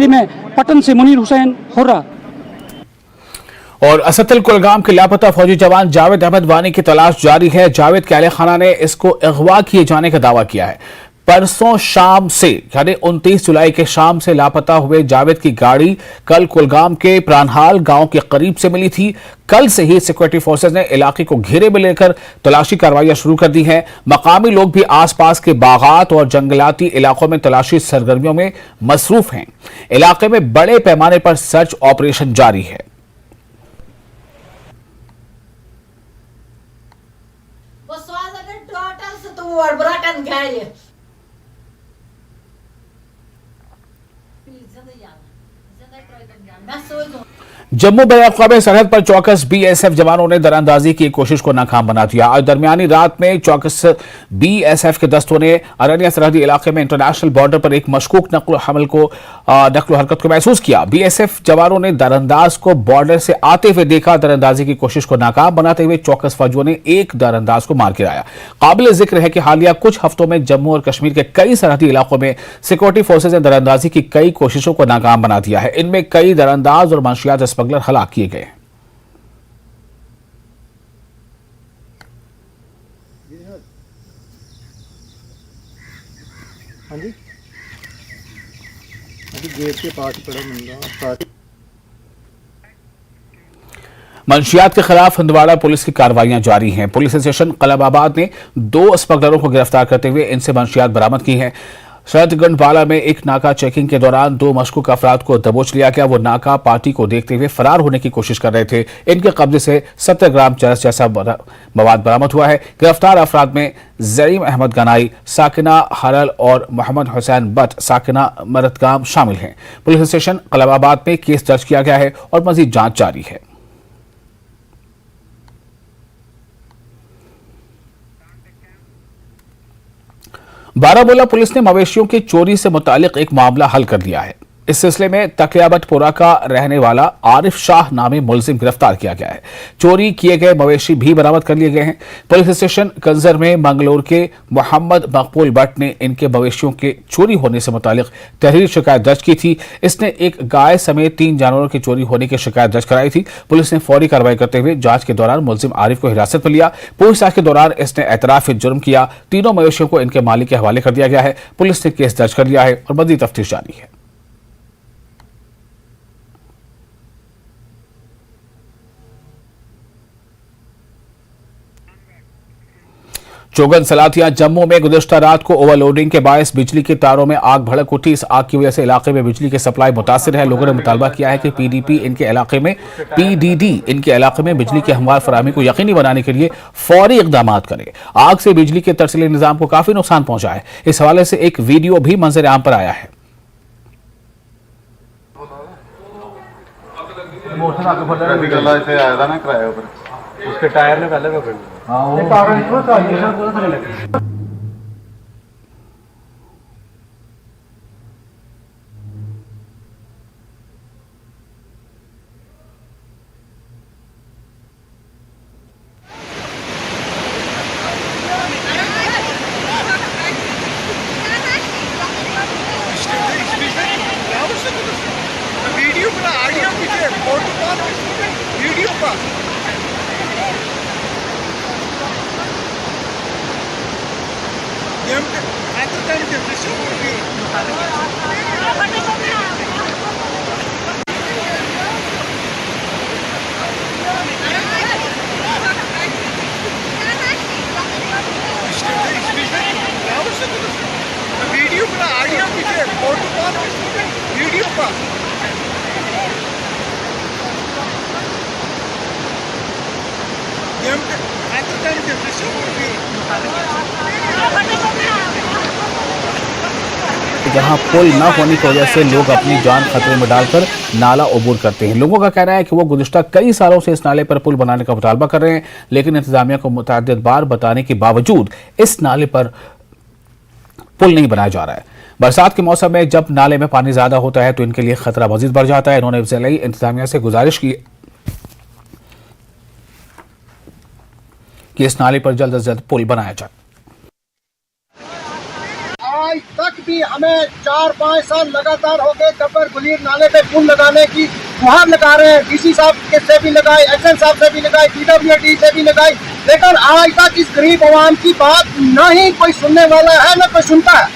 में पटन से मुनीर हुसैन हुर्रा। और असतल कुलगाम के लापता फौजी जवान जावेद अहमद वानी की तलाश जारी है। जावेद के अहले खाना ने इसको अगवा किए जाने का दावा किया है। परसों शाम से यानी 29 जुलाई के शाम से लापता हुए जावेद की गाड़ी कल कुलगाम के प्राणहाल गांव के करीब से मिली थी। कल से ही सिक्योरिटी फोर्सेज ने इलाके को घेरे में लेकर तलाशी कार्रवाइयां शुरू कर दी हैं। मकामी लोग भी आसपास के बागात और जंगलाती इलाकों में तलाशी सरगर्मियों में मसरूफ हैं। इलाके में बड़े पैमाने पर सर्च ऑपरेशन जारी है। जम्मू बैरक़ा में सरहद पर चौकस बीएसएफ जवानों ने दरअंदाजी की कोशिश को नाकाम बना दिया। आज दरमियानी रात में चौकस बीएसएफ के दस्तों ने अरनिया सरहदी इलाके में इंटरनेशनल बॉर्डर पर एक मशकूक नक्ल हरकत को महसूस किया। बीएसएफ जवानों ने दरअंदाज को बॉर्डर से आते हुए देखा। दरअंदाजी की कोशिश को नाकाम बनाते हुए चौकस फौजियों ने एक दरअंदाज को मार गिराया। काबिल जिक्र है कि हालिया कुछ हफ्तों में जम्मू और कश्मीर के कई सरहदी इलाकों में सिक्योरिटी फोर्सेज ने दरअंदाजी की कई कोशिशों को नाकाम बना दिया है। इनमें कई दरअंदाज और मंशियात स्मगलर हलाक किए गए। हाँ जी, अभी गेट के पास पड़ा मुंडा। मंशियात के खिलाफ हंदवाड़ा पुलिस की कार्रवाइयां जारी हैं। पुलिस स्टेशन कलाबाबाद ने 2 स्मगलरों को गिरफ्तार करते हुए इनसे मंशियात बरामद की हैं। शरदगंजवाला में एक नाका चेकिंग के दौरान 2 मशकूक अफराद को दबोच लिया गया। वो नाका पार्टी को देखते हुए फरार होने की कोशिश कर रहे थे। इनके कब्जे से 70 ग्राम चरस जैसा मवाद बरामद हुआ है। गिरफ्तार अफराद में जरीम अहमद गनाई, साकिना हरल और मोहम्मद हुसैन बट साकिना मरदगाम शामिल हैं। पुलिस स्टेशन कलाबाबाद में केस दर्ज किया गया है और मजीद जांच जारी है। बारामूला पुलिस ने मवेशियों की चोरी से मुतालिक एक मामला हल कर लिया है। इस सिलसिले में तकियाबटपुरा का रहने वाला आरिफ शाह नामी मुलजिम गिरफ्तार किया गया है। चोरी किए गए मवेशी भी बरामद कर लिए गए हैं। पुलिस स्टेशन कंजर में मंगलोर के मोहम्मद मकबूल भट्ट ने इनके मवेशियों के चोरी होने से मुतालिक तहरीर शिकायत दर्ज की थी। इसने एक गाय समेत 3 जानवरों की चोरी होने की शिकायत दर्ज कराई थी। पुलिस ने फौरी कार्रवाई करते हुए जांच के दौरान मुलजिम आरिफ को हिरासत में लिया। पूछताछ के दौरान इसने एतराफ जुर्म किया। तीनों मवेशियों को इनके मालिक के हवाले कर दिया गया है। पुलिस ने केस दर्ज कर लिया है और मज़ीद तफ्तीश जारी है। चोगन सलातिया जम्मू में गुज़िश्ता रात को ओवरलोडिंग के बायस बिजली के तारों में आग भड़क उठी। इस आग की वजह से इलाके में बिजली की सप्लाई मुतासिर है। लोगों ने मुतालबा किया है कि पीडीडी इनके इलाके में बिजली की हमवार फराहमी को यकीनी बनाने के लिए फौरी इकदाम करे। आग से बिजली के तरसीली निजाम को काफी नुकसान पहुंचा है। इस हवाले से एक वीडियो भी मंजर आम पर आया है। उसके टायर ने पहले पकड़ लिया। वीडियो का ऑडियो पीछे फोटो कॉल वीडियो का वीडियो का ऑडियो पीछे फोटो कॉल वीडियो का जहां पुल न होने की वजह से लोग अपनी जान खतरे में डालकर नाला अबूर करते हैं। लोगों का कहना है कि वो गुज़िश्ता कई सालों से इस नाले पर पुल बनाने का मुतालबा कर रहे हैं, लेकिन इंतजामिया को मुतअद्दिद बार बताने के बावजूद इस नाले पर पुल नहीं बनाया जा रहा है। बरसात के मौसम में जब नाले में पानी ज्यादा होता है तो इनके लिए खतरा मजीद बढ़ जाता है। इन्होंने जिला इंतजामिया से गुजारिश की कि इस नाले पर जल्द से जल्द पुल बनाया जाए। आज तक भी हमें 4-5 साल लगातार हो गए गब्बर गुलीर नाले पे पुल लगाने की गुहार लगा रहे हैं। डीसी साहब के से भी लगाई, एसएन साहब से भी लगाई, पीडब्ल्यूडी से भी लगाई, लेकिन आज तक इस गरीब आवाम की बात ना ही कोई सुनने वाला है, ना कोई सुनता है।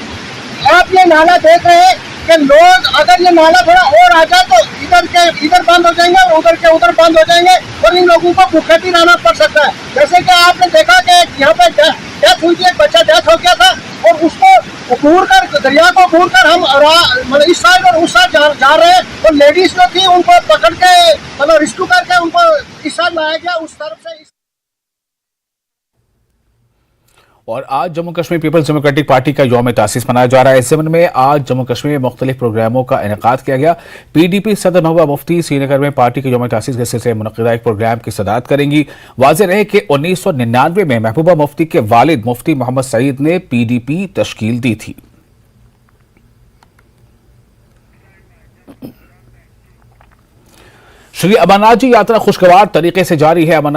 आप ये नाला देख रहे हैं कि लोग, अगर ये नाला थोड़ा और आ जाए तो इधर के इधर बंद हो जाएंगे और उधर के उधर बंद हो जाएंगे और इन लोगों को भूखे भी रहना पड़ सकता है। जैसे कि आपने देखा कि यहाँ पे डेथ हुई थी, एक बच्चा डेथ हो गया था और उसको घूर कर, दरिया को घूर कर हम मतलब इस साइड और उस साइड जा रहे हैं और लेडीज जो थी उनको पकड़ के मतलब रेस्क्यू करके उनको इस साइड लाया गया, उस तरफ से। और आज Jammu Kashmir Peoples Democratic Party का यौम तासीस मनाया जा रहा है। इस ज़मन में आज जम्मू कश्मीर में मुख्तलिफ प्रोग्रामों का इनेकाद किया गया। पीडीपी सदर महबूबा मुफ्ती श्रीनगर में पार्टी के यौम तासीस के सिलसिले में मुनक़िदा एक प्रोग्राम की सदारत करेंगी। वाज़ेह रहे कि 1999 में महबूबा मुफ्ती के वालिद मुफ्ती मोहम्मद सईद ने पीडीपी तश्कील दी थी। श्री अमरनाथ जी यात्रा खुशगवार तरीके से जारी है। अमरनाथ